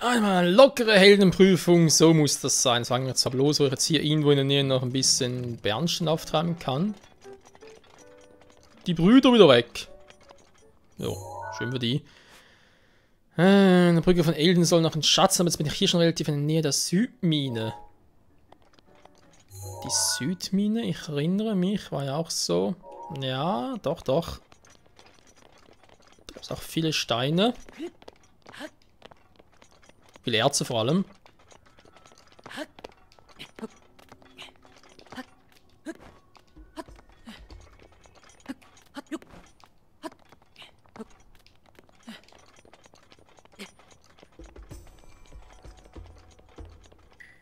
Einmal lockere Heldenprüfung, so muss das sein. Sagen wir jetzt bloß, wo ich jetzt hier irgendwo in der Nähe noch ein bisschen Bernstein auftreiben kann. Die Brüder wieder weg. Jo, schön für die. Eine Brücke von Elden soll noch ein Schatz haben. Jetzt bin ich hier schon relativ in der Nähe der Südmine. Die Südmine, ich erinnere mich, war ja auch so. Ja, doch, doch. Da gab es auch viele Steine. Viele Erze vor allem.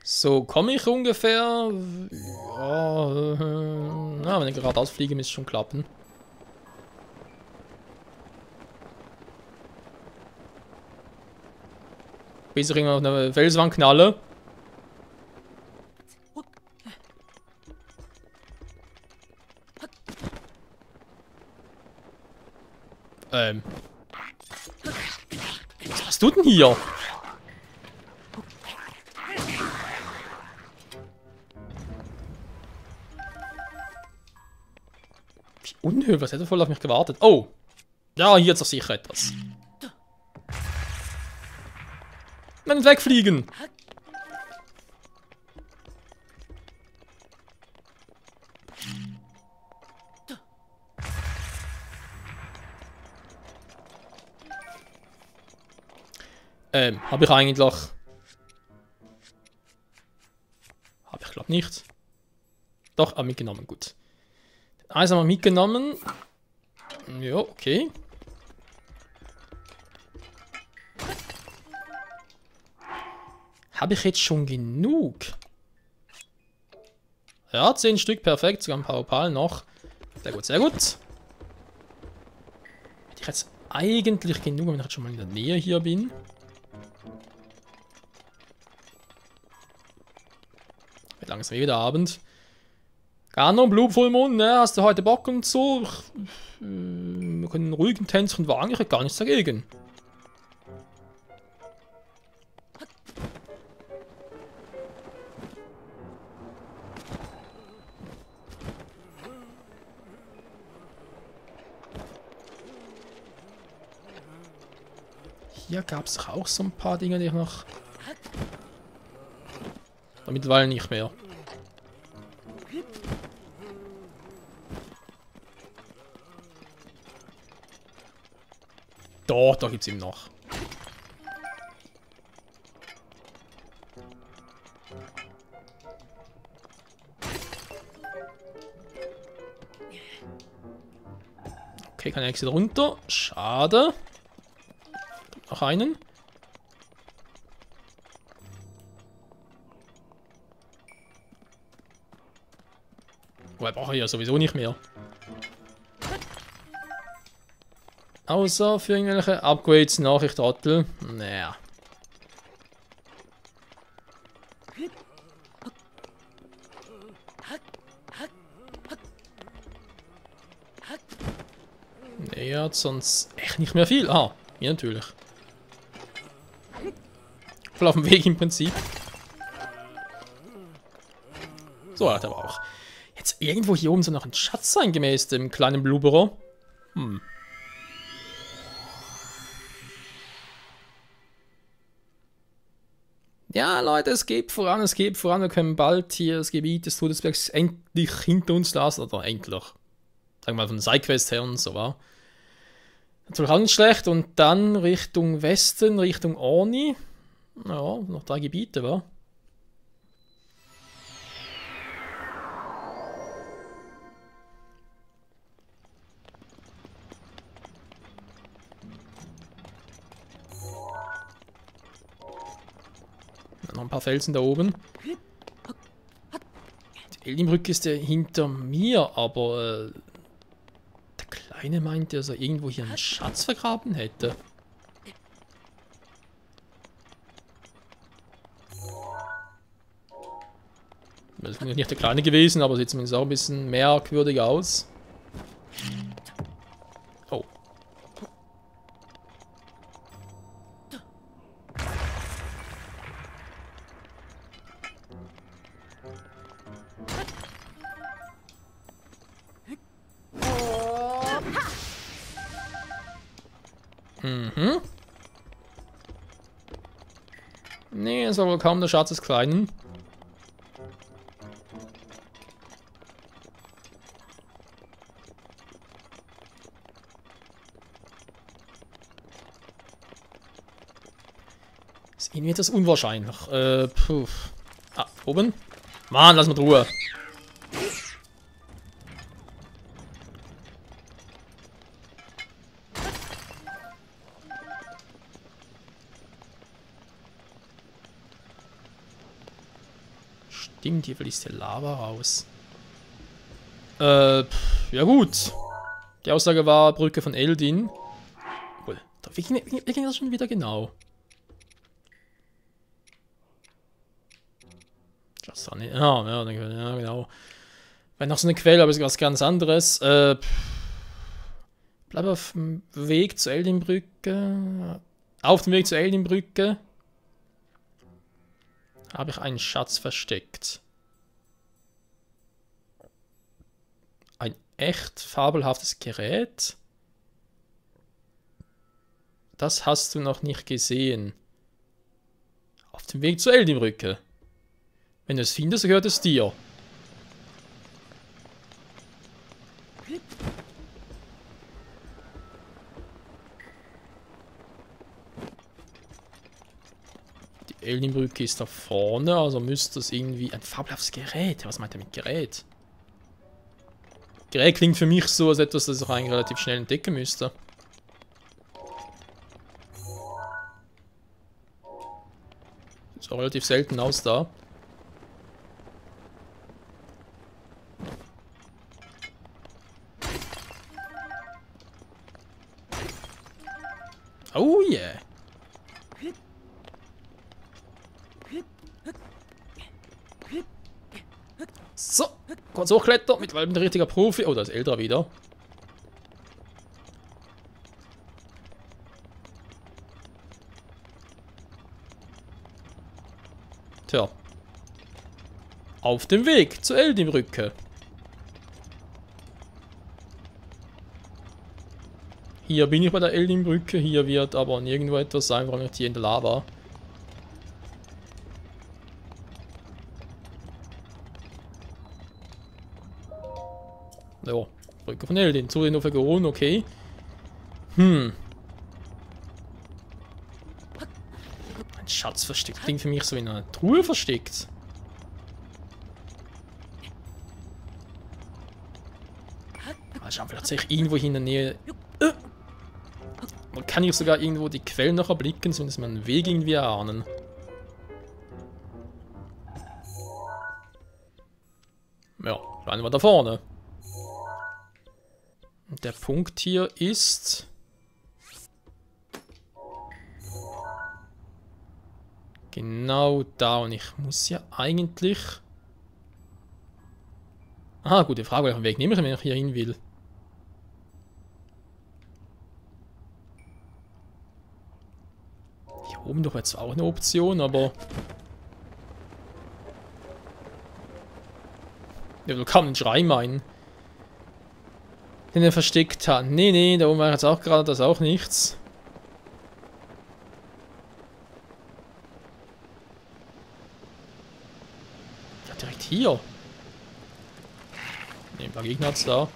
So, komme ich ungefähr... Ja, wenn ich geradeaus fliege, müsste es schon klappen. Bis ich irgendwann auf eine Felswand knalle. Was machst du denn hier? Wie unhöflich, was hätte voll auf mich gewartet? Oh! Ja, hier ist doch sicher etwas. Nein, wegfliegen! Habe ich eigentlich... Habe ich glaube nicht. Doch, mitgenommen, gut. Eins haben wir mitgenommen. Ja, okay. Habe ich jetzt schon genug? Ja, 10 Stück, perfekt. Sogar ein paar Opalen noch. Sehr gut, sehr gut. Hätte ich jetzt eigentlich genug, wenn ich jetzt schon mal in der Nähe hier bin. Wird langsam wieder Abend. Ganon, Blutvollmond, ne? Hast du heute Bock und so? Wir können einen ruhigen Tänzchen wagen, ich hätte gar nichts dagegen. Hier gab es auch so ein paar Dinge, die ich noch... Mittlerweile nicht mehr. Doch, da gibt es ihn noch. Okay, kann ich jetzt runter. Schade. Noch einen. Wobei brauche ich ja sowieso nicht mehr. Außer für irgendwelche Upgrades nach, ich Trottel. Naja. Nee, hat sonst echt nicht mehr viel. Ah, hier natürlich. Voll auf dem Weg im Prinzip. So hat er aber auch. Jetzt irgendwo hier oben soll noch ein Schatz sein, gemäß dem kleinen Blubberer. Ja, Leute, es geht voran, es geht voran. Wir können bald hier das Gebiet des Todesbergs endlich hinter uns lassen. Oder endlich. Sagen wir mal von der Sidequest her und so war. Natürlich auch nicht schlecht. Und dann Richtung Westen, Richtung Orni. Ja, noch 3 Gebiete, wa? Noch ein paar Felsen da oben. Die Eldenbrücke ist ja hinter mir, aber der Kleine meinte, dass er irgendwo hier einen Schatz vergraben hätte. Das ist nicht der Kleine gewesen, aber sieht zumindest auch ein bisschen merkwürdig aus. Oh. Mhm. Nee, ist aber kaum der Schatz des Kleinen. Ist irgendwie etwas unwahrscheinlich. Puh. Ah, oben. Mann, lass mal Ruhe. Stimmt, hier fließt die Lava raus. Ja gut. Die Aussage war Brücke von Eldin. Obwohl, wie ging das schon wieder genau? Ja, genau. Wenn noch so eine Quelle, aber es ist was ganz anderes. Bleib auf dem Weg zur Eldinbrücke. Auf dem Weg zur Eldinbrücke habe ich einen Schatz versteckt. Ein echt fabelhaftes Gerät. Das hast du noch nicht gesehen. Auf dem Weg zur Eldinbrücke. Wenn du es findest, gehört es dir. Die Eldinbrücke ist da vorne, also müsste es irgendwie ein fabelhaftes Gerät. Was meint er mit Gerät? Gerät klingt für mich so, als etwas, das ich eigentlich relativ schnell entdecken müsste. Sieht relativ selten aus da. Oh yeah. So, kurz hochklettern, mittlerweile bin ich ein richtiger Profi. Oh, da ist Eldra wieder. Tja. Auf dem Weg zur Eldinbrücke. Hier bin ich bei der Eldinbrücke, hier wird aber nirgendwo etwas sein, vor allem nicht hier in der Lava. Ja, Brücke von Eldin, zu den Ophegoron, okay. Ein Schatz versteckt, klingt für mich so in einer Truhe versteckt. Schauen wir tatsächlich irgendwo hier in der Nähe. Man kann hier sogar irgendwo die Quellen noch erblicken, zumindest mal einen Weg irgendwie erahnen. Ja, schauen wir da vorne. Und der Punkt hier ist... Genau da, und ich muss ja eigentlich... Ah, gute Frage, welchen Weg nehme ich, wenn ich hier hin will? Hier oben doch jetzt auch eine Option, aber... Ja, du kannst einen Schrei meinen. Den er versteckt hat. Nee, da oben war jetzt auch gerade das auch nichts. Ja, direkt hier. Ne, ein paar Gegner hat's da.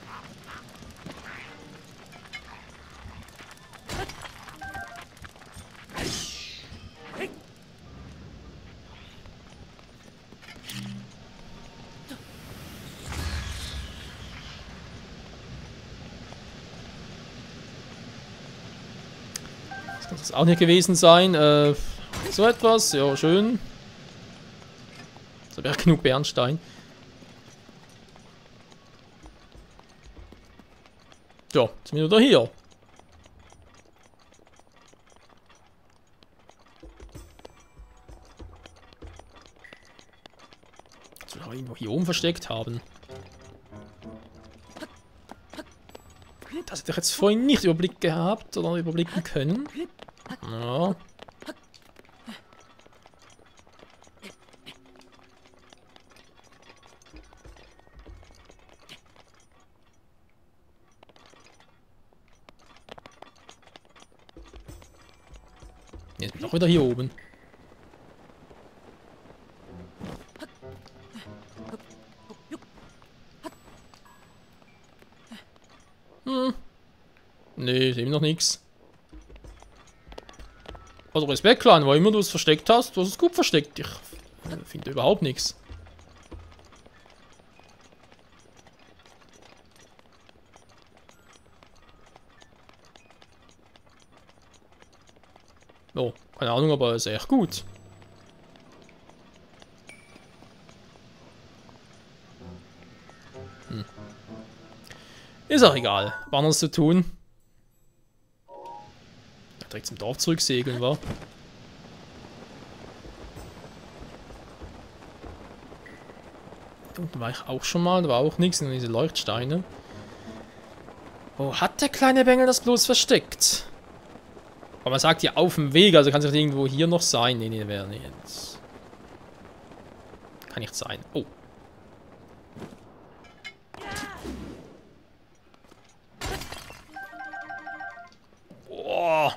Das kann es auch nicht gewesen sein. So etwas, ja, schön. So wäre genug Bernstein. Ja, jetzt sind wir wieder hier. Das soll auch irgendwo hier oben versteckt haben. Das hätte ich jetzt vorhin nicht Überblick gehabt oder überblicken können. Ja. Jetzt bin ich doch wieder hier oben. Nee, ist eben noch nichts. Also Respekt, Clan, weil immer du es versteckt hast, du hast es gut versteckt. Ich finde überhaupt nichts. Oh, keine Ahnung, aber ist echt gut. Ist auch egal. War noch was zu tun. Ja, direkt zum Dorf zurücksegeln, wa? Da unten war ich auch schon mal, da war auch nichts, nur diese Leuchtsteine. Wo hat der kleine Bengel das bloß versteckt? Aber man sagt ja auf dem Weg, also kann es doch irgendwo hier noch sein. Nee, wäre nicht jetzt. Kann nicht sein. Oh. Boah.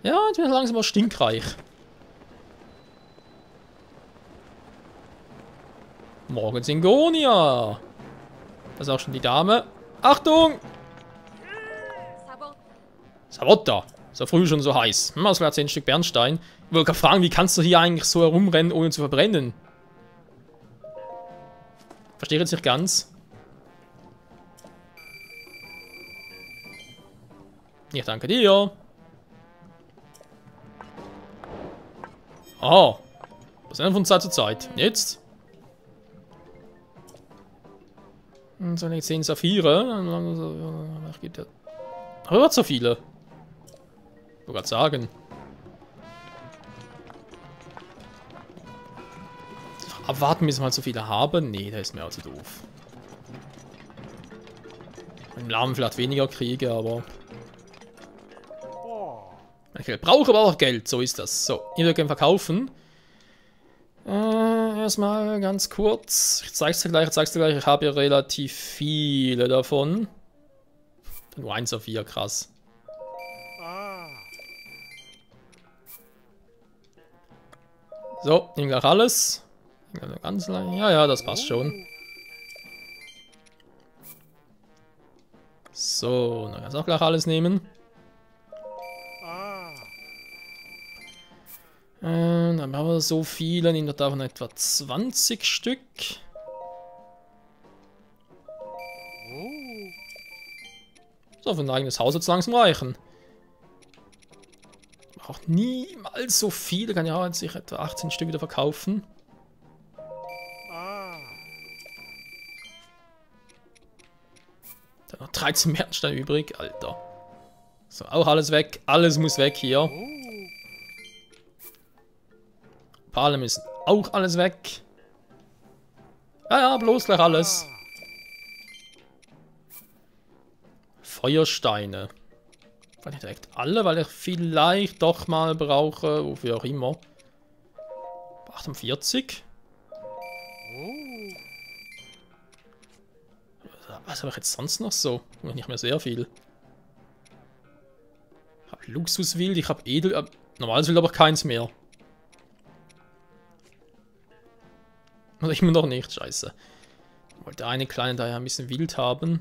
Ja, jetzt wird langsam mal stinkreich. Morgen Singonia. Das ist auch schon die Dame. Achtung! Savotta. So früh schon so heiß. Das wäre 10 Stück Bernstein. Ich wollte gerade fragen, wie kannst du hier eigentlich so herumrennen, ohne zu verbrennen? Verstehe jetzt nicht ganz. Ich danke dir. Oh. Was denn von Zeit zu Zeit? Jetzt? Und so 10 Saphire. Ach, gibt ja. Hört so viele. Ich wollte gerade sagen. Abwarten, bis wir mal so viele haben? Nee, das ist mir also doof. Im Laden vielleicht weniger kriege, aber. Ich brauche aber auch Geld, so ist das. So, ihr könnt verkaufen. Erstmal ganz kurz. Ich zeig's dir gleich, Ich habe ja relativ viele davon. Nur 1 auf 4, krass. So, nehmen gleich alles. Ganz lang. Ja, das passt schon. So, dann kannst du auch gleich alles nehmen. Dann haben wir so viele, nehmen wir davon etwa 20 Stück. So, für ein eigenes Haus wird es langsam reichen. Auch niemals so viele, kann ja jetzt sich etwa 18 Stück wieder verkaufen. Dann noch 13 Bernsteine übrig, Alter. So, auch alles weg, alles muss weg hier. Perle müssen auch alles weg. Ja, bloß gleich alles. Feuersteine. Kann ich direkt alle, weil ich vielleicht doch mal brauche, wofür auch immer. 48. Was habe ich jetzt sonst noch so? Nicht mehr sehr viel. Ich habe Luxuswild, ich habe Edel... normales Wild aber keins mehr. Oder immer noch nicht, scheiße. Ich wollte eine kleine da ja ein bisschen wild haben.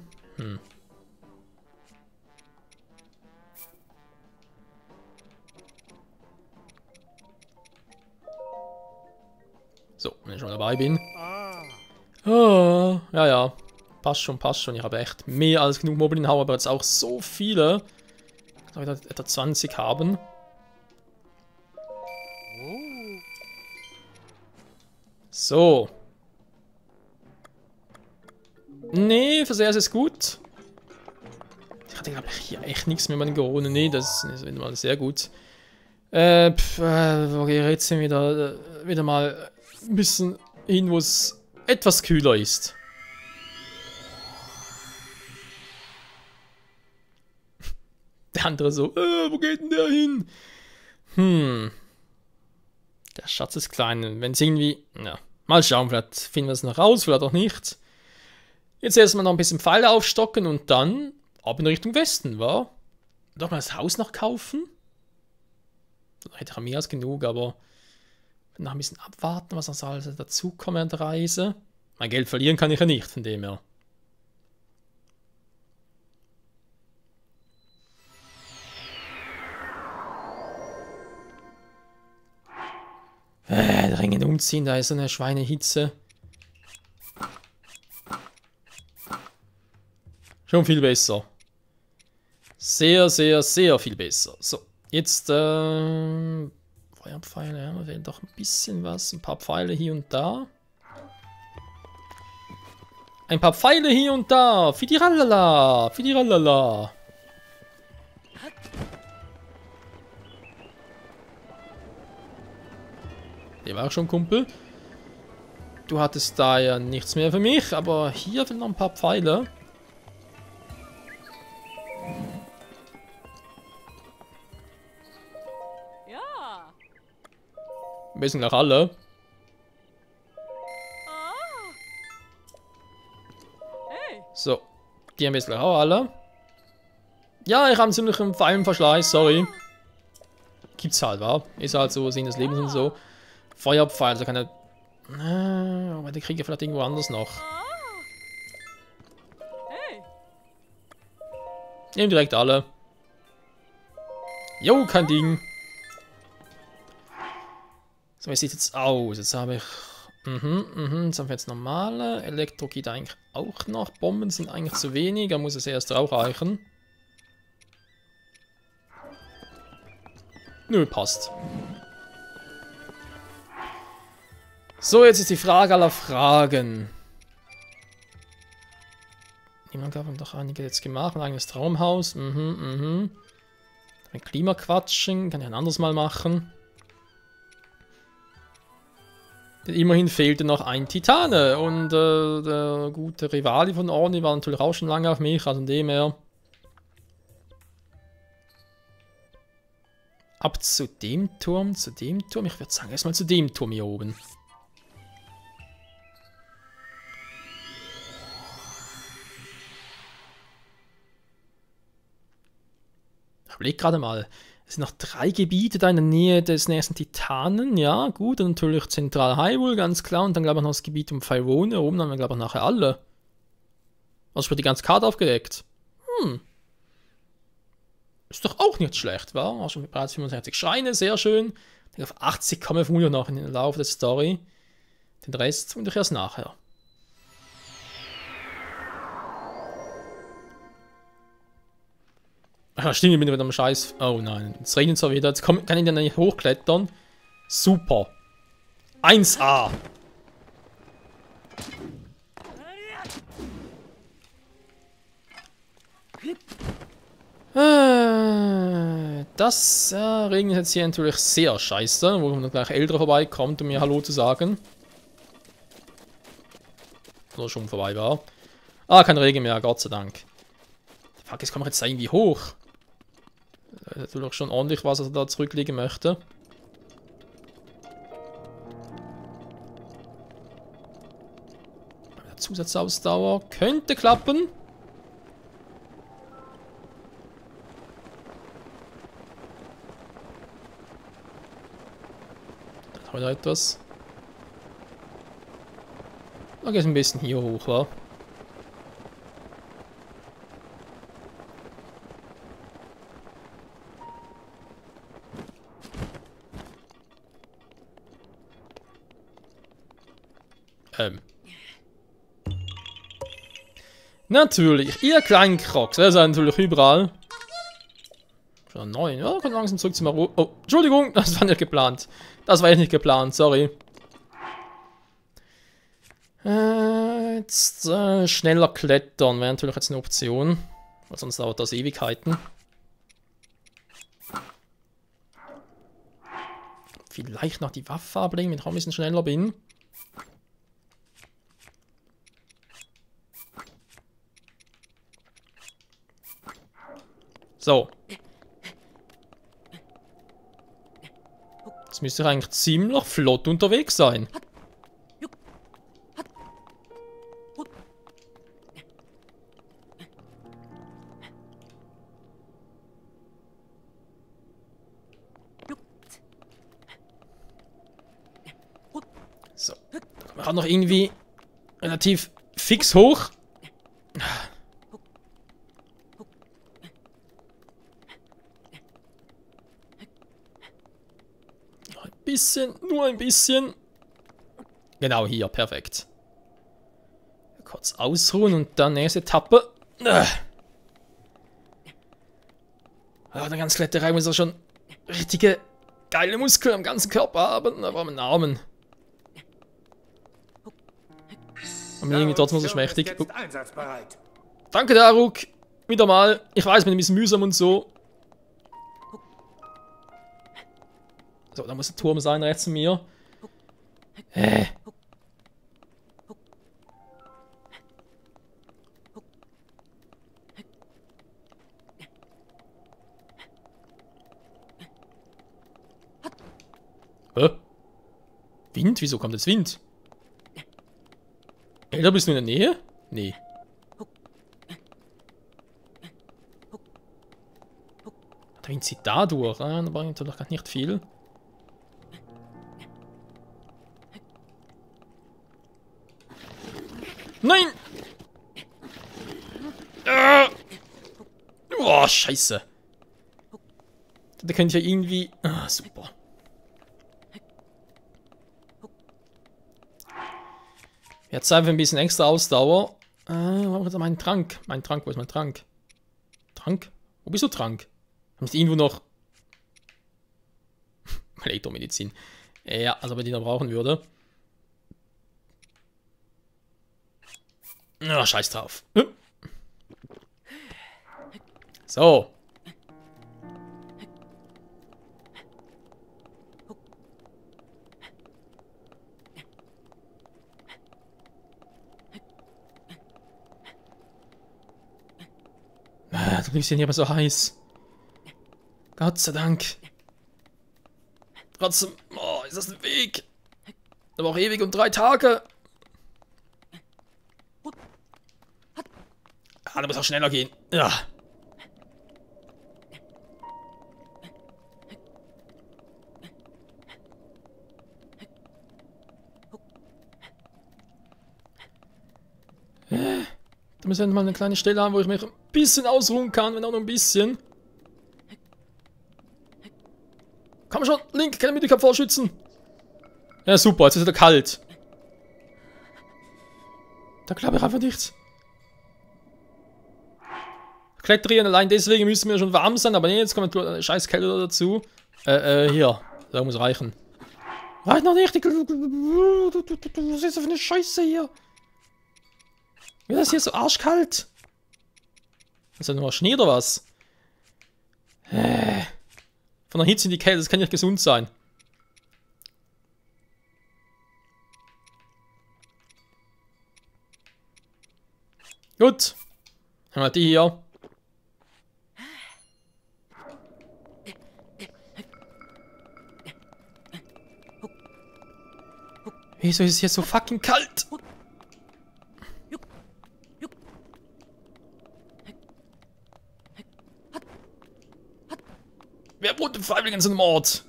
So, wenn ich schon dabei bin. Ja. Passt schon. Ich habe echt mehr als genug Moblin-Hau, aber jetzt auch so viele. Ich glaube, ich etwa 20 haben. So. Nee, für sehr ist es gut. Ich hatte, glaube ich, hier echt nichts mehr mit den Goronen. Nee, das ist mal sehr gut. Okay, jetzt sind wir wieder mal ein bisschen hin, wo es etwas kühler ist. Der andere so, wo geht denn der hin? Der Schatz ist klein. Wenn es irgendwie... Ja, mal schauen, vielleicht finden wir es noch raus, vielleicht auch nicht. Jetzt erstmal noch ein bisschen Pfeile aufstocken und dann ab in Richtung Westen, wa? Doch mal das Haus noch kaufen? hätte ich mehr als genug, aber noch ein bisschen abwarten, was noch alles dazukommt an der Reise. Mein Geld verlieren kann ich ja nicht, von dem her. Dringend umziehen, da ist so eine Schweinehitze. Schon viel besser. Sehr, sehr, sehr viel besser. So, jetzt, Feuerpfeile, ja, wir wählen doch ein bisschen was. Ein paar Pfeile hier und da. Ein paar Pfeile hier und da. Fidiralala, fidiralala. Der war auch schon Kumpel. Du hattest da ja nichts mehr für mich, aber hier sind noch ein paar Pfeile. Ja. Wir sind gleich alle. Hey. So, die haben wir jetzt gleich auch alle. Ja, ich habe ziemlich einen Pfeilenverschleiß, sorry. Gibt's halt, wa? Ist halt so, Sinn des Lebens und so. Feuerpfeil, also keine... aber die kriege ich vielleicht irgendwo anders noch. Hey. Nehmen direkt alle. Jo, kein Ding. So, wie sieht jetzt aus? Jetzt habe ich... jetzt haben wir jetzt normale. Elektro geht eigentlich auch noch. Bomben sind eigentlich zu wenig, da muss es erst auch reichen. Nö, passt. So, jetzt ist die Frage aller Fragen. Niemand gab doch einige jetzt gemacht. Ein eigenes Traumhaus. Ein Klimaquatschen. Kann ich ein anderes Mal machen. Denn immerhin fehlte noch ein Titane. Und der gute Rivali von Orni war natürlich auch schon lange auf mich. Also von dem her. Ab zu dem Turm, zu dem Turm. Ich würde sagen, erstmal zu dem Turm hier oben. Ich überlege gerade mal. Es sind noch 3 Gebiete da in der Nähe des nächsten Titanen. Ja, gut. Und natürlich Zentral Hyrule, ganz klar. Und dann glaube ich noch das Gebiet um Phyrone. Oben haben wir glaube ich nachher alle. Also wird die ganze Karte aufgedeckt. Ist doch auch nicht schlecht, wa? Auch schon bereits 65 Schreine, sehr schön. Auf 80 kommen wir vermutlich noch in den Lauf der Story. Den Rest und ich erst nachher. Ach, stimmt, ich bin wieder am Scheiß. Oh nein, jetzt regnet es zwar wieder. Jetzt kann ich dann nicht hochklettern. Super. 1A. Das regnet jetzt hier natürlich sehr scheiße, wo dann gleich Ältere vorbeikommt, um mir Hallo zu sagen. Oder schon vorbei war. Ah, kein Regen mehr, Gott sei Dank. Fuck, jetzt kommen wir jetzt da irgendwie hoch. Natürlich schon ordentlich, was er da zurücklegen möchte. Zusatzausdauer könnte klappen. Da haben wir etwas. Da geht es ein bisschen hier hoch, wa? Natürlich, ihr kleinen Krocks. Der ist natürlich überall. Schon 9. Ja, kommt langsam zurück zum Maro. Oh, Entschuldigung, das war nicht geplant. Das war echt nicht geplant, sorry. Jetzt schneller klettern wäre natürlich jetzt eine Option. Weil sonst dauert das Ewigkeiten. Vielleicht noch die Waffe ablegen, wenn ich auch ein bisschen schneller bin. So. Jetzt müsste ich eigentlich ziemlich flott unterwegs sein. Gerade noch irgendwie relativ fix hoch. Noch ein bisschen, nur ein bisschen. Genau hier, perfekt. Kurz ausruhen und dann nächste Etappe. Aber der ganze Kletterei muss auch schon richtige geile Muskeln am ganzen Körper haben, aber am Armen. Und irgendwie trotzdem so schmächtig. Danke, Daruk. Wieder mal. Ich weiß, mit ein bisschen mühsam und so. So, da muss der Turm sein, rechts von mir. Wind? Wieso kommt jetzt Wind? Da bist du in der Nähe? Nee. Der Wind zieht da durch. Da bringt er doch gar nicht viel. Nein! Oh, scheiße. Da könnte ich ja irgendwie... Ah, super. Jetzt einfach ein bisschen extra Ausdauer. Wo ist mein Trank? Mein Trank, wo ist mein Trank? Trank? Wo bist du, Trank? Nicht irgendwo noch... Elektromedizin. Ja, also wenn ich noch brauchen würde. Ah, scheiß drauf. So. Du bist ja nicht mehr so heiß. Gott sei Dank. Trotzdem, oh, ist das ein Weg. Aber auch ewig und 3 Tage. Ah, da muss auch schneller gehen. Ja. Da müssen wir mal eine kleine Stelle haben, wo ich mich ein bisschen ausruhen kann, wenn auch noch ein bisschen. Komm schon, Link, kann er Müdigkeit vorschützen? Ja, super, jetzt ist er kalt. Da glaube ich einfach nicht. Kletterieren allein deswegen müssen wir schon warm sein, aber nee, jetzt kommt eine scheiß Kälte dazu. Hier. Da muss reichen. Reicht noch nicht. Was ist das für eine Scheiße hier? Wird das hier so arschkalt? Ist das nur Schnee oder was? Von der Hitze in die Kälte, das kann nicht gesund sein. Gut. Haben wir die hier. Wieso ist es hier so fucking kalt? Wer wohnt freiwillig in so einem Ort?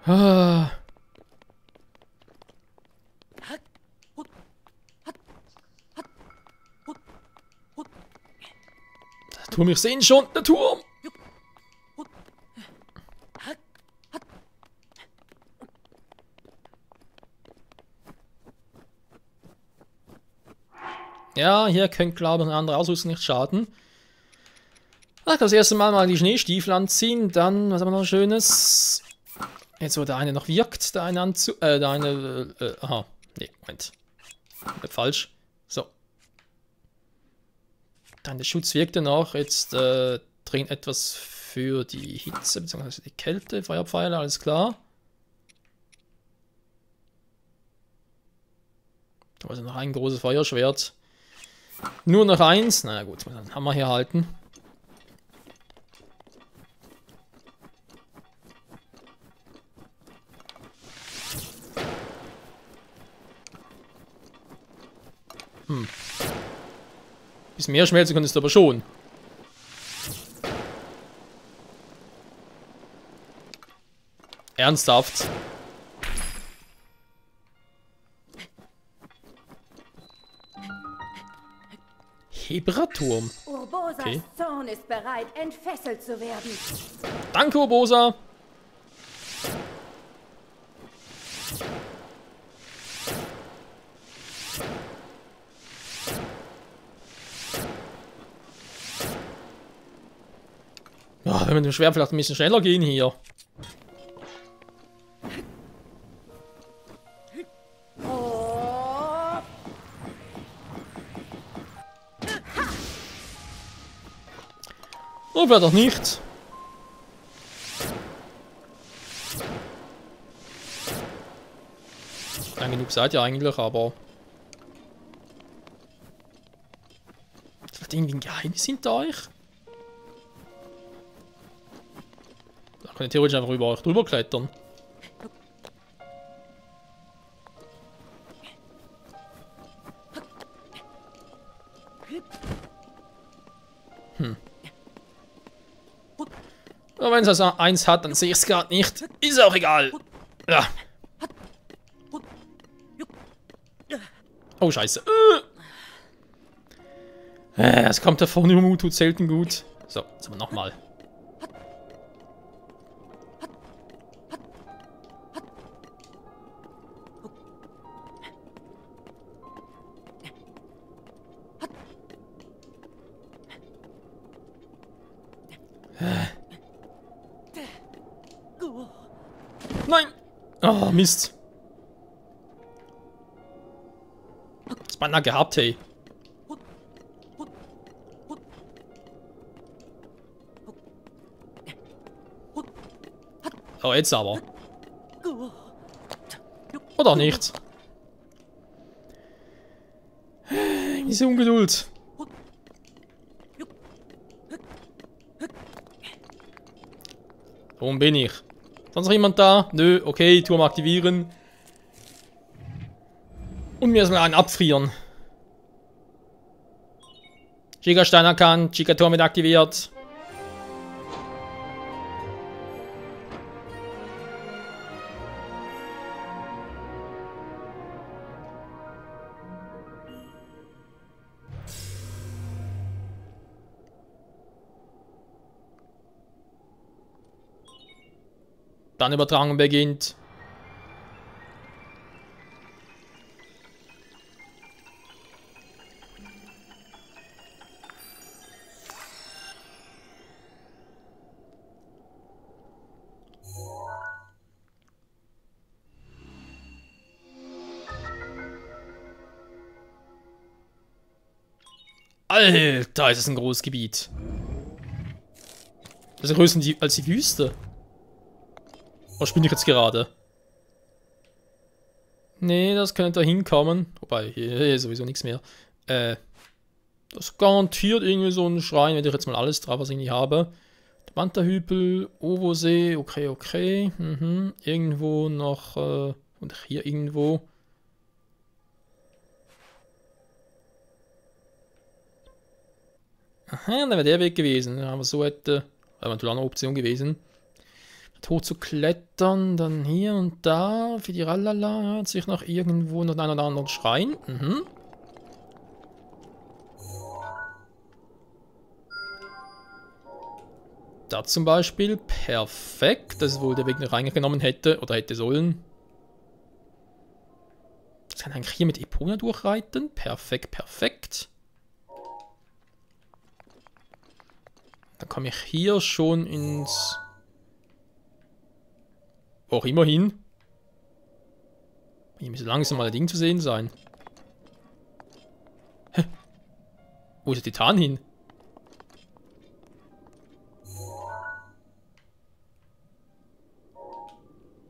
Ah. Der Turm, ich sehe ihn schon, der Turm! Ja, hier könnte, glaube ich, eine andere Ausrüstung nicht schaden. Ach, das erste Mal die Schneestiefel anziehen, dann, was haben wir noch Schönes? Jetzt, wo der eine noch wirkt, der eine Anzug, aha, nee, Moment. Falsch. So. Dann der Schutz wirkte noch, jetzt, dringend etwas für die Hitze, beziehungsweise die Kälte, Feuerpfeile, alles klar. Also noch ein großes Feuerschwert. Nur noch eins. Na gut, dann haben wir hier halten. Bisschen mehr schmelzen könntest du aber schon. Ernsthaft. Hebraturm. Urbosas Okay. Zorn ist bereit, entfesselt zu werden. Danke, Urbosa. Ja, wenn wir mit dem Schwert vielleicht ein bisschen schneller gehen hier. Oh, Oder vielleicht auch nicht. Lang genug seid ihr eigentlich, aber... Ist vielleicht irgendwie ein Geheimnis hinter euch? Da könnt ihr theoretisch einfach über euch drüber klettern. Aber wenn es also eins hat, dann sehe ich es gerade nicht. Ist auch egal. Ja. Oh, scheiße. Es kommt da vorne um, tut selten gut. So, jetzt aber nochmal. Nein! Oh, Mist. Das beinahe gehabt, hey. Oh, jetzt aber. Oder nicht. Diese Ungeduld. Warum bin ich? Sonst noch jemand da? Nö, okay, Turm aktivieren. Und mir erstmal einen abfrieren. Gigastein erkannt, Gigaturm wird aktiviert. Dann Übertragung beginnt. Alter, ist das ein großes Gebiet. Das ist größer als die Wüste. Oder spinne ich jetzt gerade? Nee, das könnte da hinkommen. Wobei, hier ist sowieso nichts mehr. Das garantiert irgendwie so ein Schrein, wenn ich jetzt mal alles drauf, was ich nicht habe. Manta-Hügel, Ovosee, okay, okay. Irgendwo noch, und hier irgendwo. Aha, dann wäre der Weg gewesen. Aber so hätte, eventuell eine Option gewesen. Hoch zu klettern, dann hier und da. Für die Rallala hört sich noch irgendwo noch ein oder anderen Schrein. Da zum Beispiel. Perfekt. Das ist wohl der Weg, den ich reingenommen hätte oder hätte sollen. Das kann ich eigentlich hier mit Epona durchreiten. Perfekt, perfekt. Dann komme ich hier schon ins... Auch immerhin. Hier müsste langsam mal ein Ding zu sehen sein. Hä? Wo ist der Titan hin?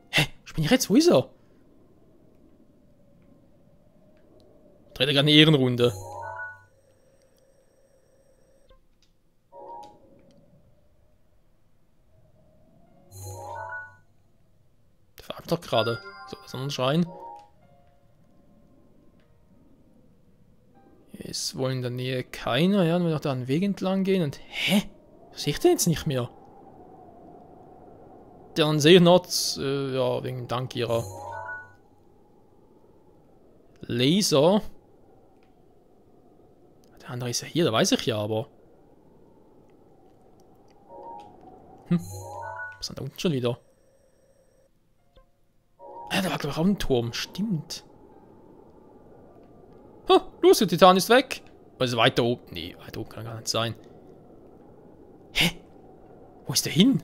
Hä? Bin ich jetzt? Wo ist er? Dreht er gerade eine Ehrenrunde. Fragt doch gerade. So, was soll ein Schrein? Hier ist wohl in der Nähe keiner. Ja, dann will noch da einen Weg entlang gehen und... Hä? Was sehe ich denn jetzt nicht mehr? deren Seenot, ja, wegen Dank ihrer Laser. Der andere ist ja hier, da weiß ich ja, aber... Was ist denn da unten schon wieder? Ah, da war glaube ich auch ein Turm, stimmt. Los, der Titan ist weg. Also weiter oben. Nee, weiter oben kann gar nicht sein. Hä? Wo ist der hin?